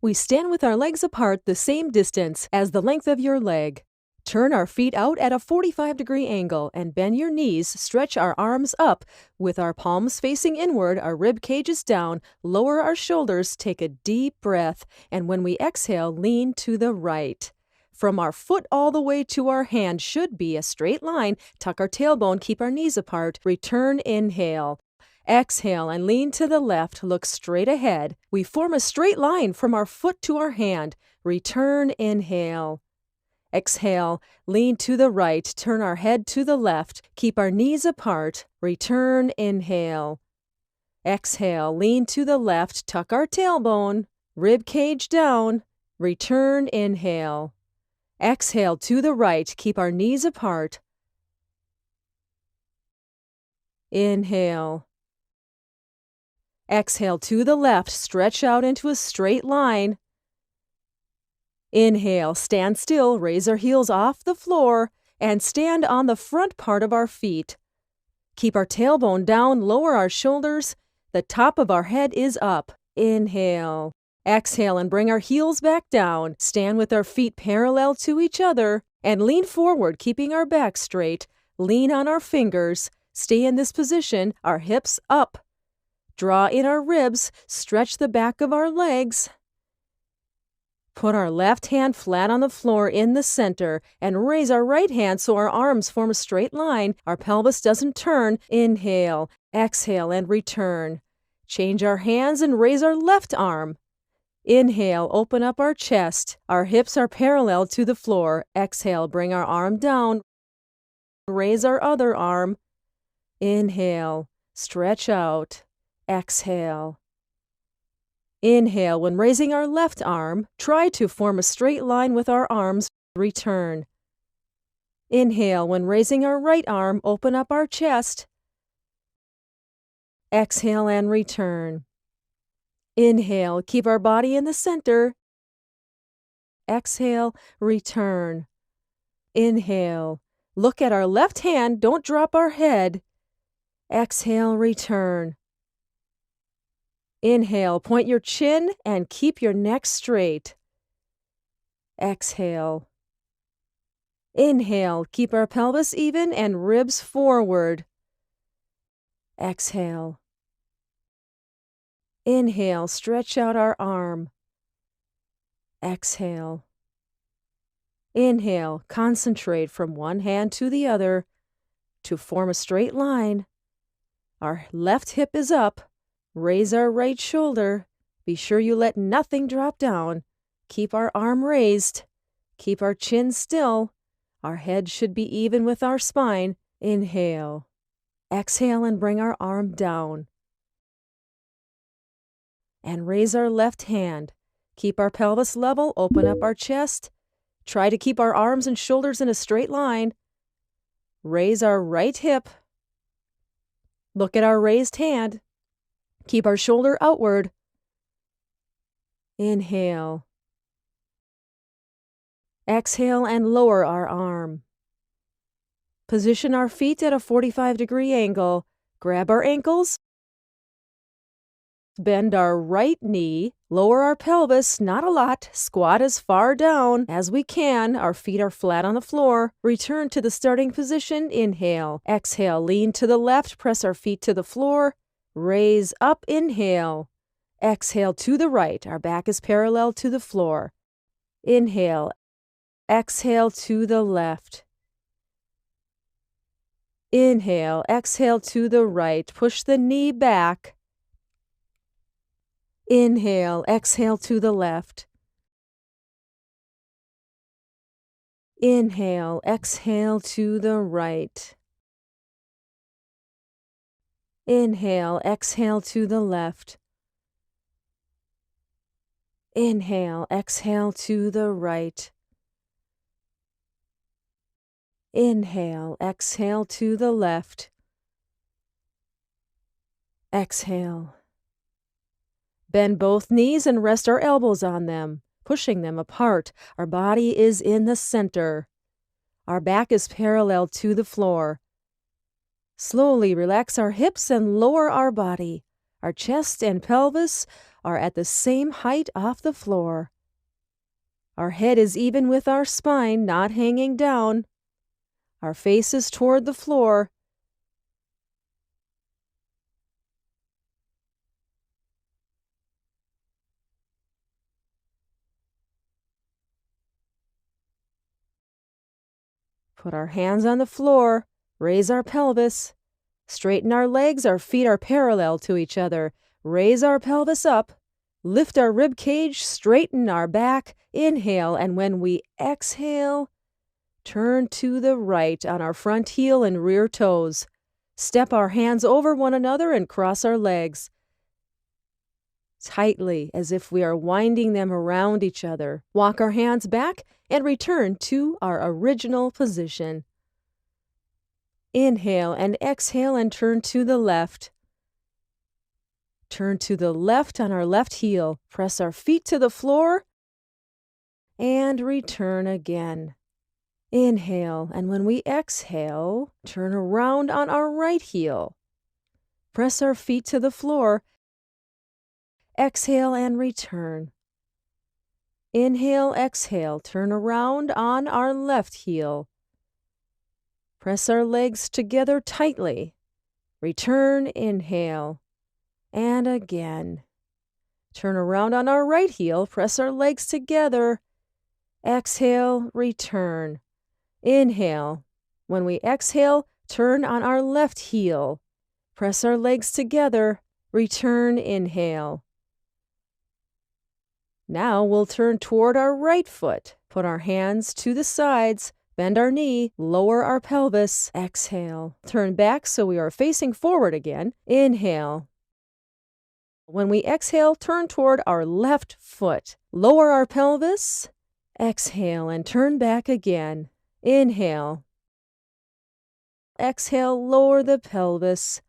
We stand with our legs apart the same distance as the length of your leg. Turn our feet out at a 45-degree angle and bend your knees. Stretch our arms up with our palms facing inward, our rib cages down. Lower our shoulders, take a deep breath, and when we exhale, lean to the right. From our foot all the way to our hand should be a straight line. Tuck our tailbone, keep our knees apart. Return, inhale. Exhale and lean to the left. Look straight ahead. We form a straight line from our foot to our hand. Return, inhale. Exhale, lean to the right. Turn our head to the left. Keep our knees apart. Return, inhale. Exhale, lean to the left. Tuck our tailbone. Rib cage down. Return, inhale. Exhale to the right. Keep our knees apart. Inhale. Exhale to the left. Stretch out into a straight line. Inhale, stand still, raise our heels off the floor, and stand on the front part of our feet. Keep our tailbone down, lower our shoulders. The top of our head is up. Inhale. Exhale and bring our heels back down. Stand with our feet parallel to each other and lean forward, keeping our back straight. Lean on our fingers. Stay in this position, our hips up. Draw in our ribs, stretch the back of our legs. Put our left hand flat on the floor in the center and raise our right hand so our arms form a straight line. Our pelvis doesn't turn. Inhale, exhale, and return. Change our hands and raise our left arm. Inhale, open up our chest. Our hips are parallel to the floor. Exhale, bring our arm down. Raise our other arm. Inhale, stretch out. Exhale. Inhale, when raising our left arm, try to form a straight line with our arms. Return. Inhale, when raising our right arm, open up our chest. Exhale and return. Inhale, keep our body in the center. Exhale, return. Inhale, look at our left hand, don't drop our head. Exhale, return. Inhale, point your chin and keep your neck straight. Exhale. Inhale, keep our pelvis even and ribs forward. Exhale. Inhale, stretch out our arm. Exhale. Inhale, concentrate from one hand to the other to form a straight line. Our left hip is up. Raise our right shoulder. Be sure you let nothing drop down. Keep our arm raised. Keep our chin still. Our head should be even with our spine. Inhale. Exhale and bring our arm down. And raise our left hand. Keep our pelvis level. Open up our chest. Try to keep our arms and shoulders in a straight line. Raise our right hip. Look at our raised hand. Keep our shoulder outward. Inhale. Exhale and lower our arm. Position our feet at a 45-degree angle. Grab our ankles. Bend our right knee. Lower our pelvis, not a lot. Squat as far down as we can. Our feet are flat on the floor. Return to the starting position. Inhale. Exhale. Lean to the left. Press our feet to the floor. Raise up, inhale. Exhale to the right. Our back is parallel to the floor. Inhale. Exhale to the left. Inhale. Exhale to the right. Push the knee back. Inhale. Exhale to the left. Inhale. Exhale to the right. Inhale, exhale to the left. Inhale, exhale to the right. Inhale, exhale to the left. Exhale. Bend both knees and rest our elbows on them, pushing them apart. Our body is in the center. Our back is parallel to the floor. Slowly relax our hips and lower our body. Our chest and pelvis are at the same height off the floor. Our head is even with our spine, not hanging down. Our face is toward the floor. Put our hands on the floor, raise our pelvis, straighten our legs, our feet are parallel to each other. Raise our pelvis up, lift our rib cage, straighten our back, inhale, and when we exhale, turn to the right on our front heel and rear toes. Step our hands over one another and cross our legs tightly as if we are winding them around each other. Walk our hands back and return to our original position. Inhale and exhale and turn to the left. Turn to the left on our left heel. Press our feet to the floor and return again. Inhale, and when we exhale, turn around on our right heel. Press our feet to the floor. Exhale and return. Inhale, exhale, turn around on our left heel. Press our legs together tightly. Return, inhale. And again. Turn around on our right heel, press our legs together. Exhale, return. Inhale. When we exhale, turn on our left heel. Press our legs together. Return, inhale. Now we'll turn toward our right foot. Put our hands to the sides. Bend our knee. Lower our pelvis. Exhale. Turn back so we are facing forward again. Inhale. When we exhale, turn toward our left foot. Lower our pelvis. Exhale and turn back again. Inhale. Exhale, lower the pelvis.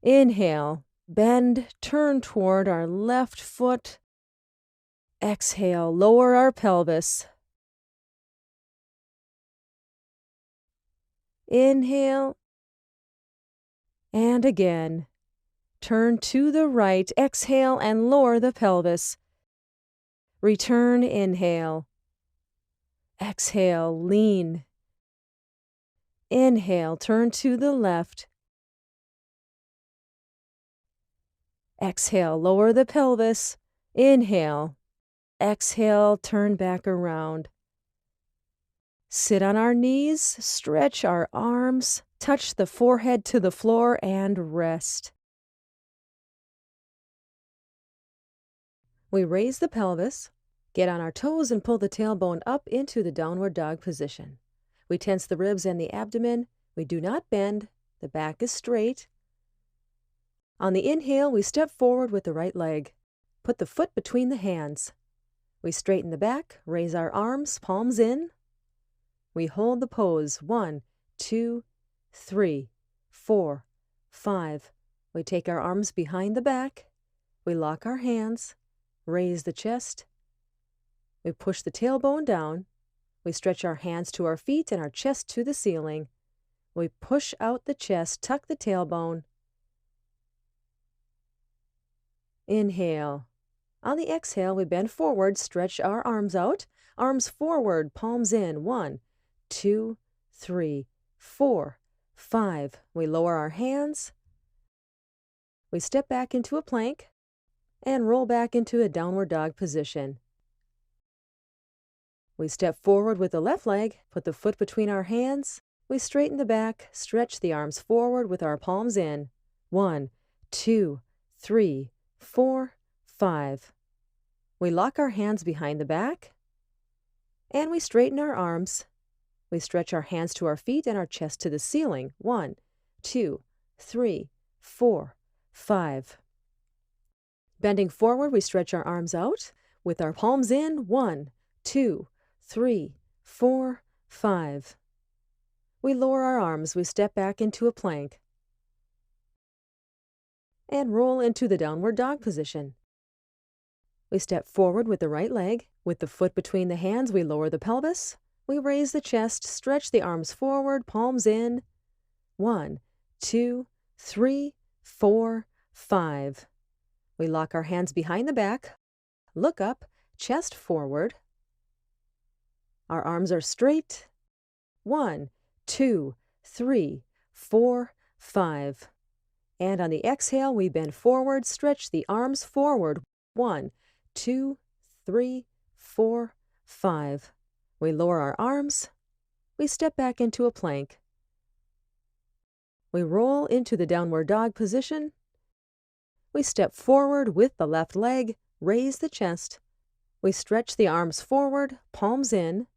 Inhale. Bend, turn toward our left foot. Exhale, lower our pelvis. Inhale. And again. Turn to the right, exhale and lower the pelvis. Return, inhale. Exhale, lean. Inhale, turn to the left. Exhale, lower the pelvis. Inhale. Exhale, turn back around. Sit on our knees, stretch our arms, touch the forehead to the floor, and rest. We raise the pelvis, get on our toes and pull the tailbone up into the downward dog position. We tense the ribs and the abdomen. We do not bend. The back is straight. On the inhale, we step forward with the right leg. Put the foot between the hands. We straighten the back, raise our arms, palms in. We hold the pose. 1, 2, 3, 4, 5. We take our arms behind the back. We lock our hands. Raise the chest. We push the tailbone down. We stretch our hands to our feet and our chest to the ceiling. We push out the chest, tuck the tailbone. Inhale. On the exhale, we bend forward, stretch our arms out. Arms forward, palms in. 1, 2, 3, 4, 5. We lower our hands. We step back into a plank and roll back into a downward dog position. We step forward with the left leg, put the foot between our hands. We straighten the back, stretch the arms forward with our palms in. 1, 2, 3, 4, 5. We lock our hands behind the back, and we straighten our arms. We stretch our hands to our feet and our chest to the ceiling. 1, 2, 3, 4, 5. Bending forward, we stretch our arms out with our palms in. 1, 2, 3, 4, 5. We lower our arms. We step back into a plank and roll into the downward dog position. We step forward with the right leg. With the foot between the hands, we lower the pelvis. We raise the chest, stretch the arms forward, palms in. 1, 2, 3, 4, 5. We lock our hands behind the back, look up, chest forward. Our arms are straight. 1, 2, 3, 4, 5. And on the exhale, we bend forward, stretch the arms forward. 1, 2, 3, 4, 5. We lower our arms. We step back into a plank. We roll into the downward dog position. We step forward with the left leg, raise the chest. We stretch the arms forward, palms in.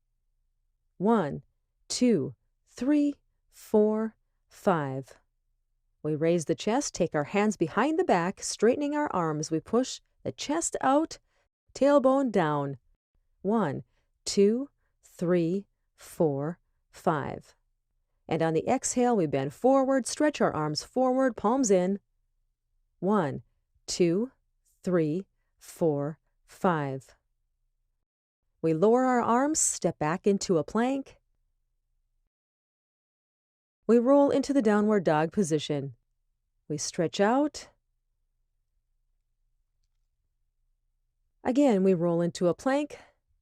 1, 2, 3, 4, 5. We raise the chest, take our hands behind the back, straightening our arms. We push the chest out, tailbone down. 1, 2, 3, 4, 5. And on the exhale, we bend forward, stretch our arms forward, palms in. 1, 2, 3, 4, 5. We lower our arms, step back into a plank. We roll into the downward dog position. We stretch out. Again, we roll into a plank.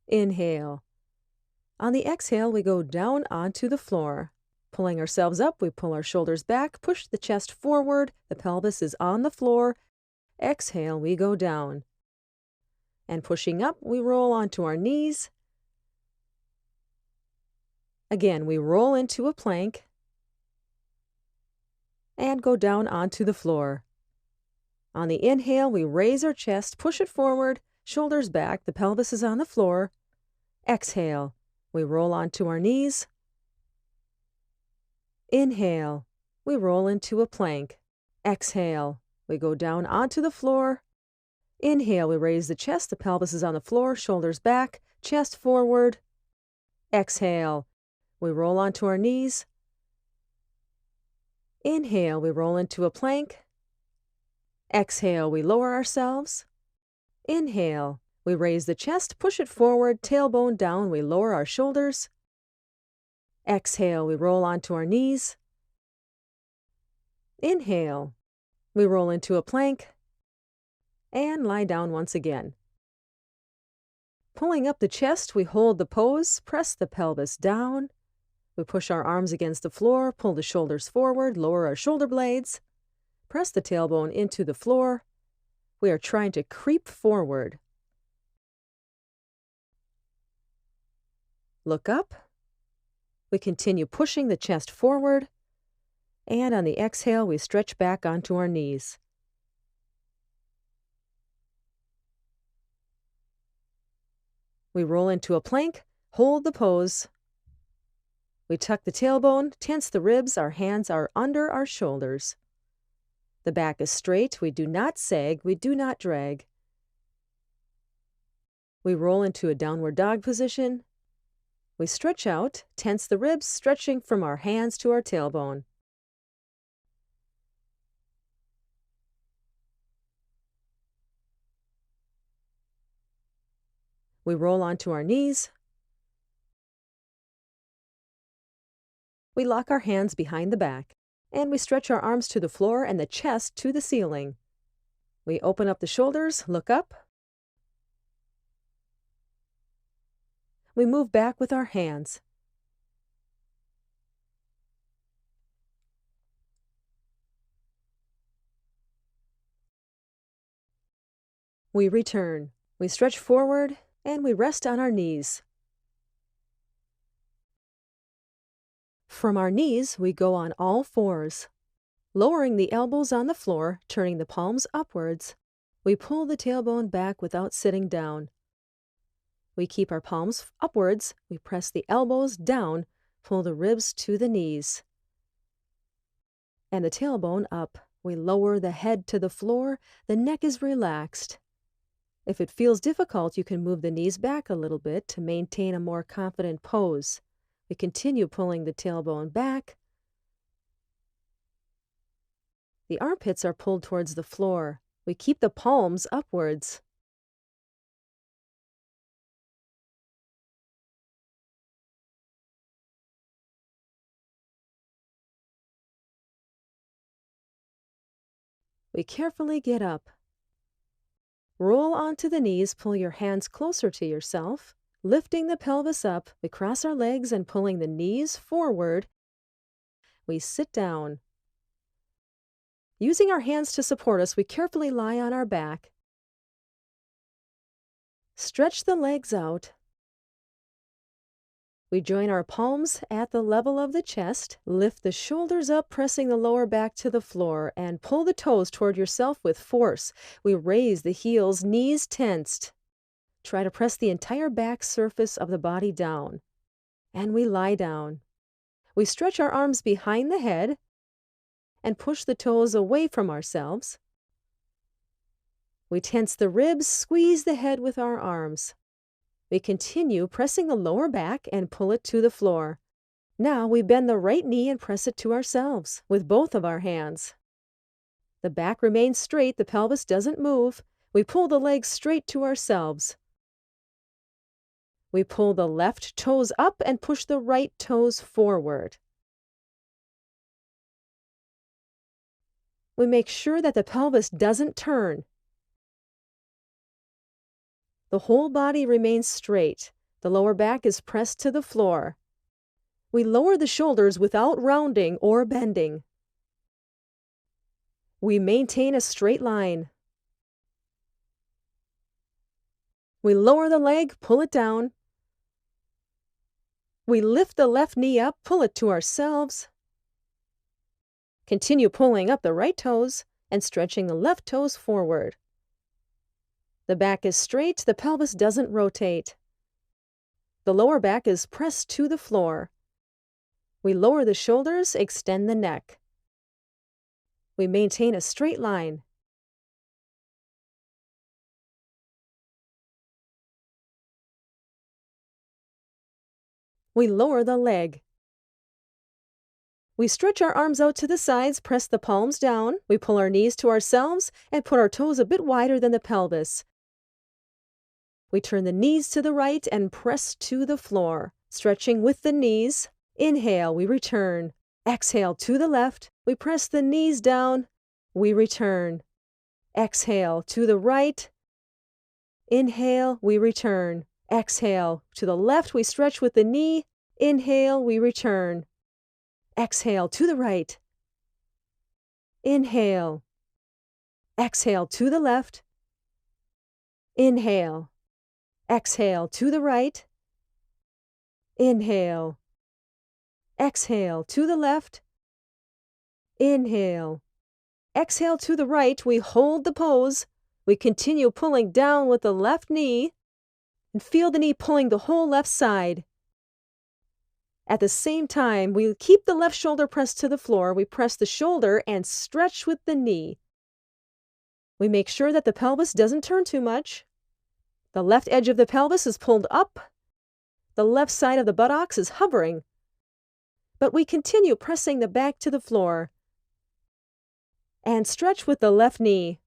Inhale. On the exhale, we go down onto the floor. Pulling ourselves up, we pull our shoulders back, push the chest forward, the pelvis is on the floor. Exhale, we go down. And pushing up, we roll onto our knees. Again, we roll into a plank and go down onto the floor. On the inhale, we raise our chest, push it forward, shoulders back, the pelvis is on the floor. Exhale, we roll onto our knees. Inhale, we roll into a plank. Exhale, we go down onto the floor. Inhale, we raise the chest, the pelvis is on the floor, shoulders back, chest forward. Exhale, we roll onto our knees. Inhale, we roll into a plank. Exhale, we lower ourselves. Inhale, we raise the chest, push it forward, tailbone down, we lower our shoulders. Exhale, we roll onto our knees. Inhale, we roll into a plank and lie down once again. Pulling up the chest, we hold the pose, press the pelvis down. We push our arms against the floor, pull the shoulders forward, lower our shoulder blades, press the tailbone into the floor. We are trying to creep forward. Look up. We continue pushing the chest forward. And on the exhale, we stretch back onto our knees. We roll into a plank, hold the pose. We tuck the tailbone, tense the ribs, our hands are under our shoulders. The back is straight, we do not sag, we do not drag. We roll into a downward dog position. We stretch out, tense the ribs, stretching from our hands to our tailbone. We roll onto our knees. We lock our hands behind the back, and we stretch our arms to the floor and the chest to the ceiling. We open up the shoulders, look up. We move back with our hands. We return. We stretch forward, and we rest on our knees. From our knees, we go on all fours. Lowering the elbows on the floor, turning the palms upwards, we pull the tailbone back without sitting down. We keep our palms upwards, we press the elbows down, pull the ribs to the knees. And the tailbone up. We lower the head to the floor, the neck is relaxed. If it feels difficult, you can move the knees back a little bit to maintain a more confident pose. We continue pulling the tailbone back. The armpits are pulled towards the floor. We keep the palms upwards. We carefully get up. Roll onto the knees, pull your hands closer to yourself. Lifting the pelvis up, we cross our legs and pulling the knees forward, we sit down. Using our hands to support us, we carefully lie on our back. Stretch the legs out. We join our palms at the level of the chest. Lift the shoulders up, pressing the lower back to the floor, and pull the toes toward yourself with force. We raise the heels, knees tensed. Try to press the entire back surface of the body down. And we lie down. We stretch our arms behind the head and push the toes away from ourselves. We tense the ribs, squeeze the head with our arms. We continue pressing the lower back and pull it to the floor. Now we bend the right knee and press it to ourselves with both of our hands. The back remains straight, the pelvis doesn't move. We pull the legs straight to ourselves. We pull the left toes up and push the right toes forward. We make sure that the pelvis doesn't turn. The whole body remains straight. The lower back is pressed to the floor. We lower the shoulders without rounding or bending. We maintain a straight line. We lower the leg, pull it down. We lift the left knee up, pull it to ourselves. Continue pulling up the right toes and stretching the left toes forward. The back is straight, the pelvis doesn't rotate. The lower back is pressed to the floor. We lower the shoulders, extend the neck. We maintain a straight line. We lower the leg. We stretch our arms out to the sides, press the palms down. We pull our knees to ourselves and put our toes a bit wider than the pelvis. We turn the knees to the right and press to the floor, stretching with the knees. Inhale, we return. Exhale to the left. We press the knees down. We return. Exhale to the right. Inhale, we return. Exhale to the left. We stretch with the knee. Inhale, we return. Exhale to the right. Inhale. Exhale to the left. Inhale. Exhale to the right. Inhale. Exhale to the left. Inhale. Exhale to the right. We hold the pose. We continue pulling down with the left knee and feel the knee pulling the whole left side. At the same time, we keep the left shoulder pressed to the floor. We press the shoulder and stretch with the knee. We make sure that the pelvis doesn't turn too much. The left edge of the pelvis is pulled up. The left side of the buttocks is hovering. But we continue pressing the back to the floor. And stretch with the left knee.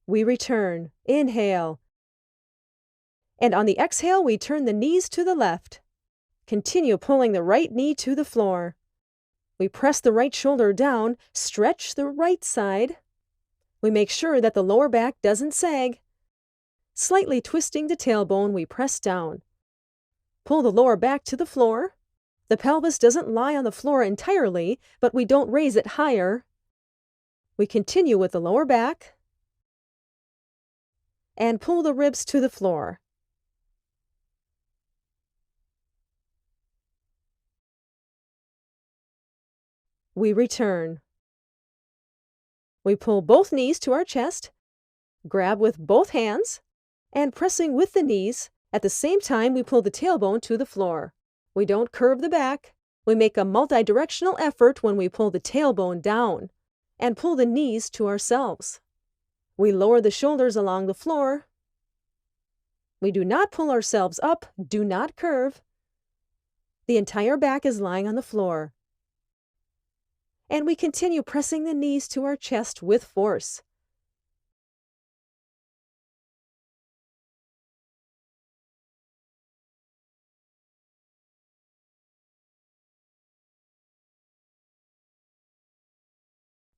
We return. Inhale. And on the exhale, we turn the knees to the left. Continue pulling the right knee to the floor. We press the right shoulder down, stretch the right side. We make sure that the lower back doesn't sag. Slightly twisting the tailbone, we press down. Pull the lower back to the floor. The pelvis doesn't lie on the floor entirely, but we don't raise it higher. We continue with the lower back. And pull the ribs to the floor. We return. We pull both knees to our chest, grab with both hands, and pressing with the knees. At the same time, we pull the tailbone to the floor. We don't curve the back. We make a multi-directional effort when we pull the tailbone down and pull the knees to ourselves. We lower the shoulders along the floor. We do not pull ourselves up, do not curve. The entire back is lying on the floor. And we continue pressing the knees to our chest with force.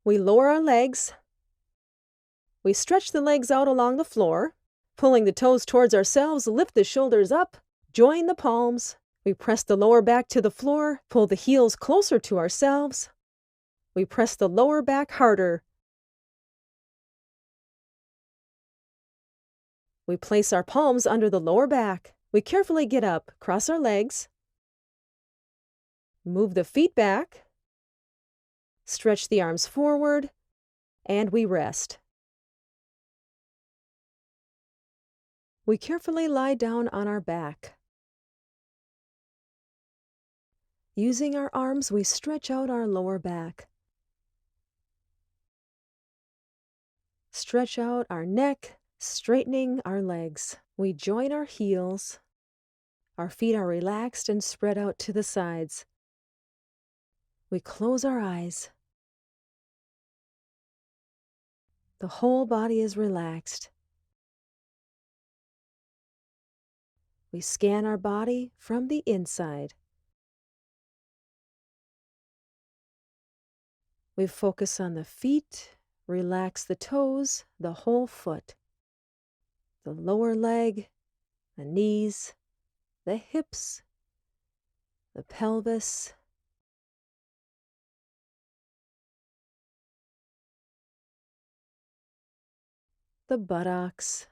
We lower our legs. We stretch the legs out along the floor. Pulling the toes towards ourselves, lift the shoulders up, join the palms. We press the lower back to the floor, pull the heels closer to ourselves. We press the lower back harder. We place our palms under the lower back. We carefully get up, cross our legs. Move the feet back. Stretch the arms forward, and we rest. We carefully lie down on our back. Using our arms, we stretch out our lower back. Stretch out our neck, straightening our legs. We join our heels. Our feet are relaxed and spread out to the sides. We close our eyes. The whole body is relaxed. We scan our body from the inside. We focus on the feet, relax the toes, the whole foot, the lower leg, the knees, the hips, the pelvis, the buttocks,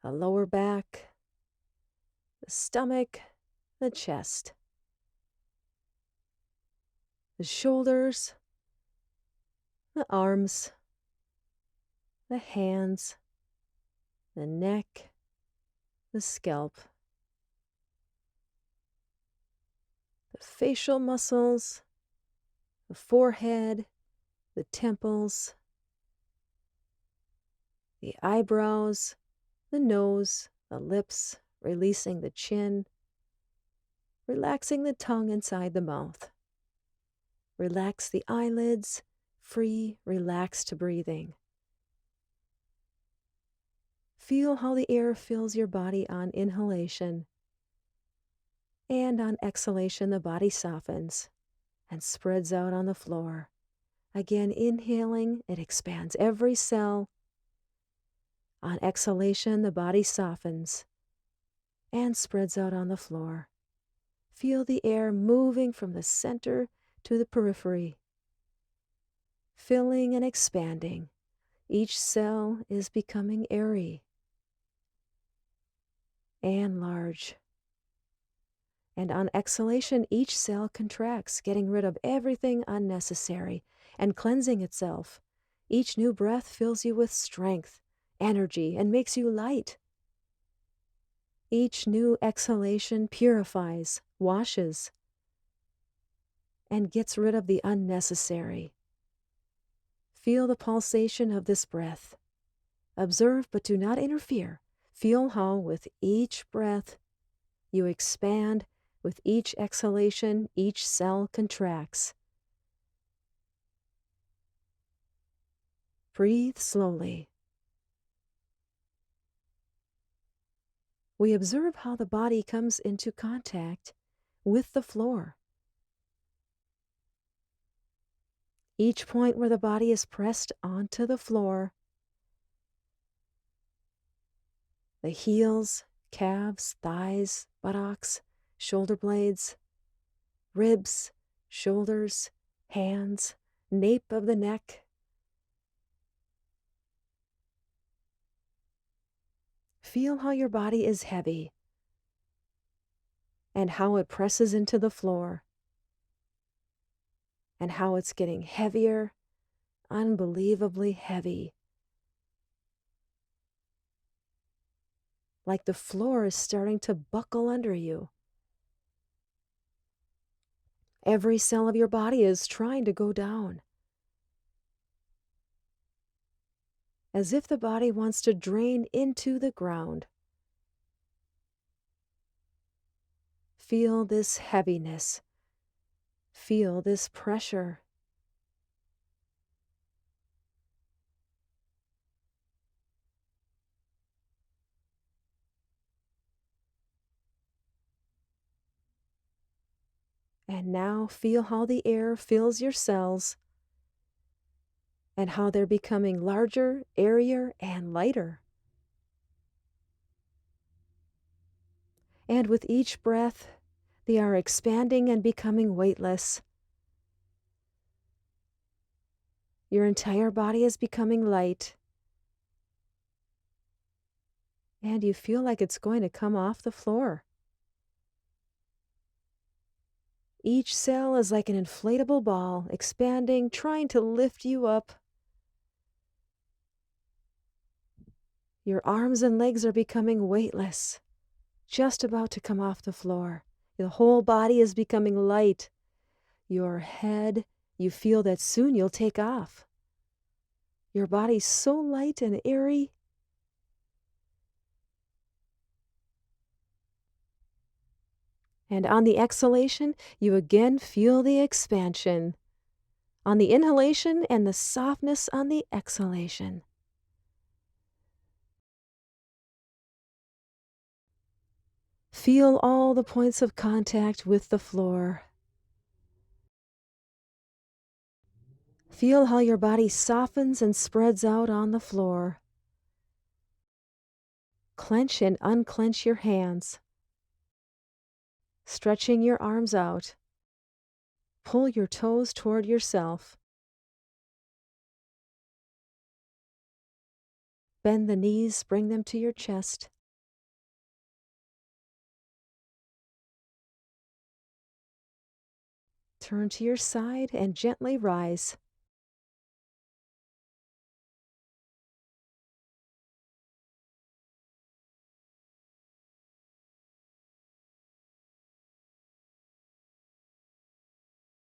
the lower back, the stomach, the chest, the shoulders, the arms, the hands, the neck, the scalp, the facial muscles, the forehead, the temples, the eyebrows, the nose, the lips, releasing the chin, relaxing the tongue inside the mouth. Relax the eyelids, free, relaxed breathing. Feel how the air fills your body on inhalation, and on exhalation the body softens and spreads out on the floor. Again, inhaling, it expands every cell. On exhalation, the body softens and spreads out on the floor. Feel the air moving from the center to the periphery, filling and expanding. Each cell is becoming airy and large. And on exhalation, each cell contracts, getting rid of everything unnecessary and cleansing itself. Each new breath fills you with strength, energy, and makes you light. Each new exhalation purifies, washes, and gets rid of the unnecessary. Feel the pulsation of this breath. Observe, but do not interfere. Feel how with each breath you expand. With each exhalation, each cell contracts. Breathe slowly. We observe how the body comes into contact with the floor. Each point where the body is pressed onto the floor, the heels, calves, thighs, buttocks, shoulder blades, ribs, shoulders, hands, nape of the neck. Feel how your body is heavy and how it presses into the floor and how it's getting heavier, unbelievably heavy. Like the floor is starting to buckle under you. Every cell of your body is trying to go down, as if the body wants to drain into the ground. Feel this heaviness. Feel this pressure. And now feel how the air fills your cells, and how they're becoming larger, airier, and lighter. And with each breath, they are expanding and becoming weightless. Your entire body is becoming light, and you feel like it's going to come off the floor. Each cell is like an inflatable ball, expanding, trying to lift you up. Your arms and legs are becoming weightless, just about to come off the floor. The whole body is becoming light. Your head, you feel that soon you'll take off. Your body's so light and airy. And on the exhalation, you again feel the expansion. On the inhalation and the softness on the exhalation. Feel all the points of contact with the floor. Feel how your body softens and spreads out on the floor. Clench and unclench your hands. Stretching your arms out. Pull your toes toward yourself. Bend the knees, bring them to your chest. Turn to your side and gently rise.